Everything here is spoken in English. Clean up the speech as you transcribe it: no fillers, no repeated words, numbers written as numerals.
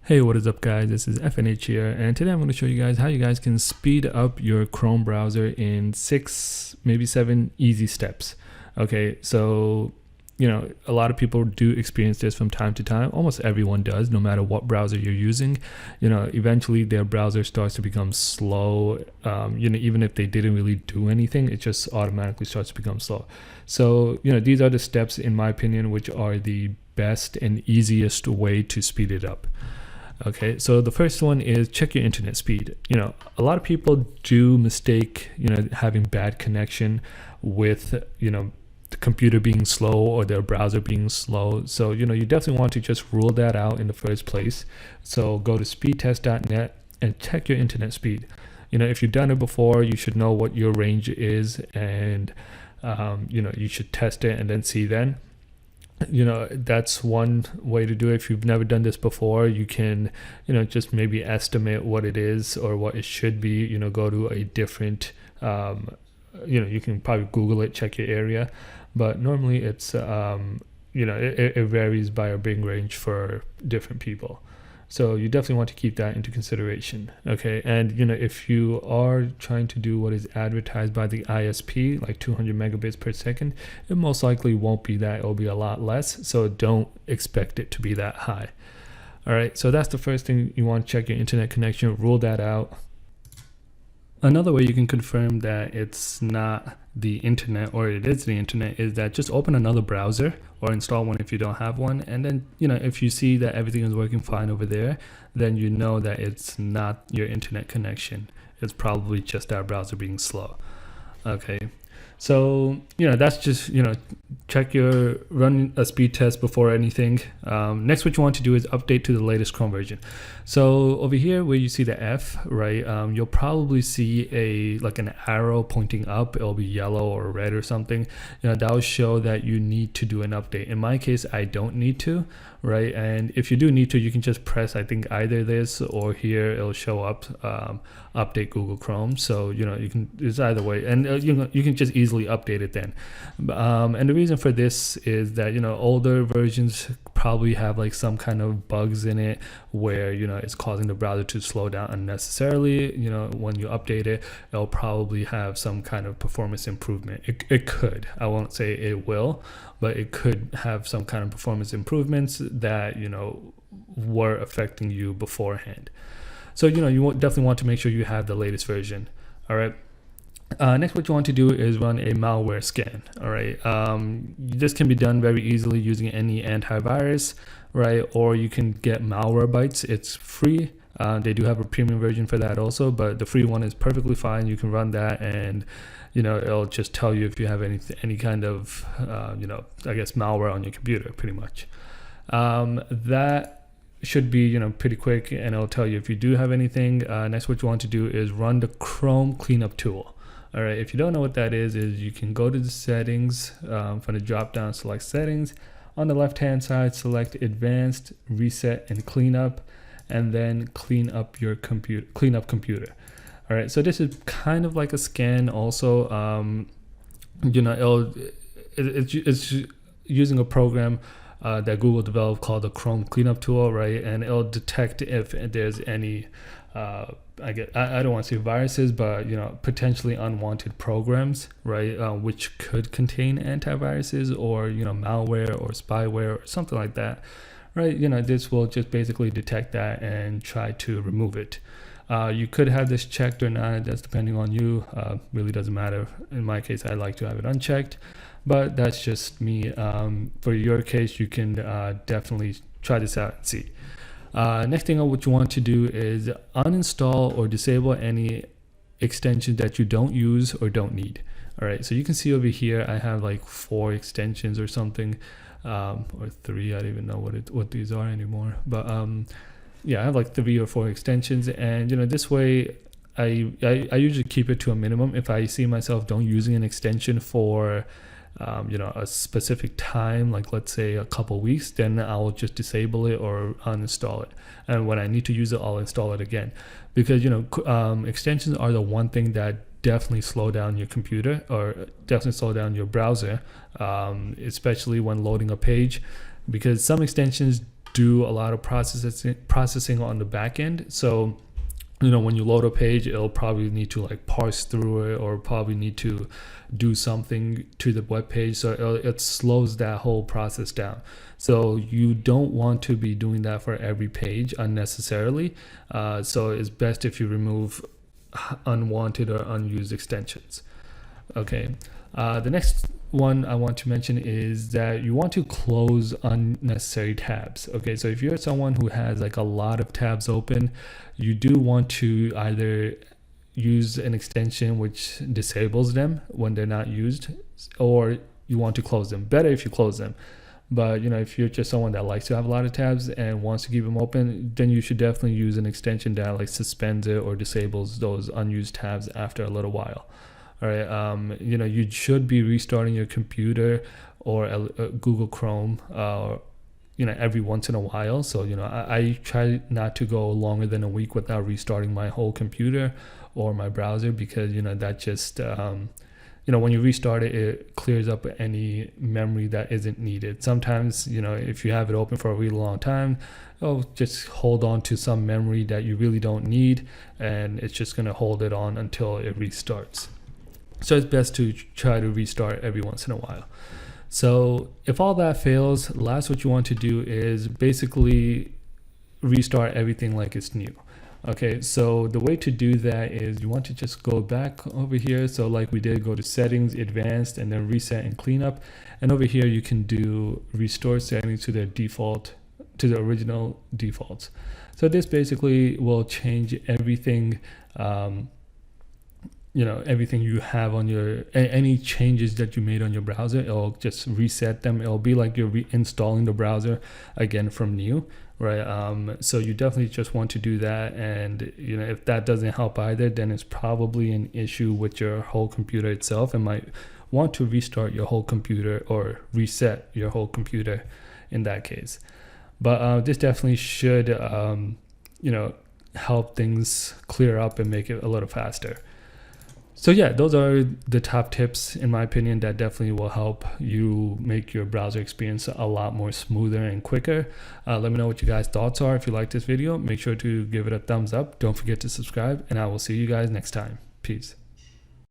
Hey, what is up guys? This is FNH here, and today I'm going to show you guys how you guys can speed up your Chrome browser in 6, maybe 7 easy steps. Okay, so a lot of people do experience this from time to time. Almost everyone does, no matter what browser you're using. Eventually their browser starts to become slow. Even if they didn't really do anything, it just automatically starts to become slow. So these are the steps, in my opinion, which are the best and easiest way to speed it up. Okay, so the first one is check your internet speed. A lot of people do mistake, having bad connection with, the computer being slow or their browser being slow. So, you definitely want to just rule that out in the first place. So go to speedtest.net and check your internet speed. If you've done it before, you should know what your range is, and, you should test it and then see then. That's one way to do it. If you've never done this before, you can just maybe estimate what it is or what it should be. Go to a different you can probably Google it, check your area, but normally it's it varies by a big range for different people. So you definitely want to keep that into consideration. Okay, and if you are trying to do what is advertised by the ISP, like 200 megabits per second, it most likely won't be that. It'll be a lot less, so don't expect it to be that high. All right, so that's the first thing. You want to check your internet connection, rule that out. Another way you can confirm that it's not the internet or it is the internet is that just open another browser or install one if you don't have one, and then if you see that everything is working fine over there, then you know that it's not your internet connection. It's probably just our browser being slow. Okay, so that's just run a speed test before anything. Next, what you want to do is update to the latest Chrome version. So over here where you see the F, right, you'll probably see an arrow pointing up. It'll be yellow or red or something. That will show that you need to do an update. In my case, I don't need to, right? And if you do need to, you can just press, I think, either this or here it'll show up update Google Chrome. So it's either way, and you can just easily update it then. And the reason for this is that older versions probably have like some kind of bugs in it where it's causing the browser to slow down unnecessarily. When you update it, it'll probably have some kind of performance improvement. It could, I won't say it will, but it could have some kind of performance improvements that were affecting you beforehand. So you definitely want to make sure you have the latest version. All right. Next, what you want to do is run a malware scan. All right, this can be done very easily using any antivirus, right? Or you can get Malwarebytes. It's free. They do have a premium version for that also, but the free one is perfectly fine. You can run that, and it'll just tell you if you have any kind of I guess malware on your computer, pretty much. That should be pretty quick, and it'll tell you if you do have anything. Next, what you want to do is run the Chrome cleanup tool. All right, if you don't know what that is you can go to the settings, from the drop down, select settings. On the left hand side, select advanced, reset and cleanup, and then clean up your computer. All right, so this is kind of like a scan also. It's using a program that Google developed called the Chrome cleanup tool, right? And it'll detect if there's any I don't want to say viruses, but potentially unwanted programs, right, which could contain antiviruses or malware or spyware or something like that, right? This will just basically detect that and try to remove it. You could have this checked or not. That's depending on you. Really doesn't matter. In my case, I like to have it unchecked, but that's just me. For your case, you can definitely try this out and see. Next thing what you want to do is uninstall or disable any extensions that you don't use or don't need. All right, so you can see over here I have like 4 extensions or something, or 3. I don't even know what these are anymore, but yeah, I have like 3 or 4 extensions, and this way I usually keep it to a minimum. If I see myself don't using an extension for a specific time, like let's say a couple weeks, then I'll just disable it or uninstall it. And when I need to use it, I'll install it again, because extensions are the one thing that definitely slow down your computer or definitely slow down your browser, especially when loading a page, because some extensions do a lot of processing on the back end. So when you load a page, it'll probably need to like parse through it, or probably need to do something to the web page. So it slows that whole process down. So you don't want to be doing that for every page unnecessarily. So it's best if you remove unwanted or unused extensions. Okay. The next one I want to mention is that you want to close unnecessary tabs. Okay, so if you're someone who has like a lot of tabs open, you do want to either use an extension which disables them when they're not used, or you want to close them. Better if you close them. But if you're just someone that likes to have a lot of tabs and wants to keep them open, then you should definitely use an extension that like suspends it or disables those unused tabs after a little while. All right, you should be restarting your computer or Google Chrome, every once in a while. So, I try not to go longer than a week without restarting my whole computer or my browser, because, that just, when you restart it, it clears up any memory that isn't needed. Sometimes, if you have it open for a really long time, just hold on to some memory that you really don't need, and it's just going to hold it on until it restarts. So it's best to try to restart every once in a while. So if all that fails, last what you want to do is basically restart everything like it's new. Okay, so the way to do that is you want to just go back over here. So like we did, go to settings, advanced, and then reset and cleanup. And over here you can do restore settings to their default, to the original defaults. So this basically will change everything, everything you have on your, any changes that you made on your browser, it'll just reset them. It'll be like you're reinstalling the browser again from new, right? So you definitely just want to do that. And if that doesn't help either, then it's probably an issue with your whole computer itself, and might want to restart your whole computer or reset your whole computer in that case. But this definitely should help things clear up and make it a little faster. So yeah, those are the top tips, in my opinion, that definitely will help you make your browser experience a lot more smoother and quicker. Let me know what you guys' thoughts are. If you like this video, make sure to give it a thumbs up. Don't forget to subscribe, and I will see you guys next time. Peace.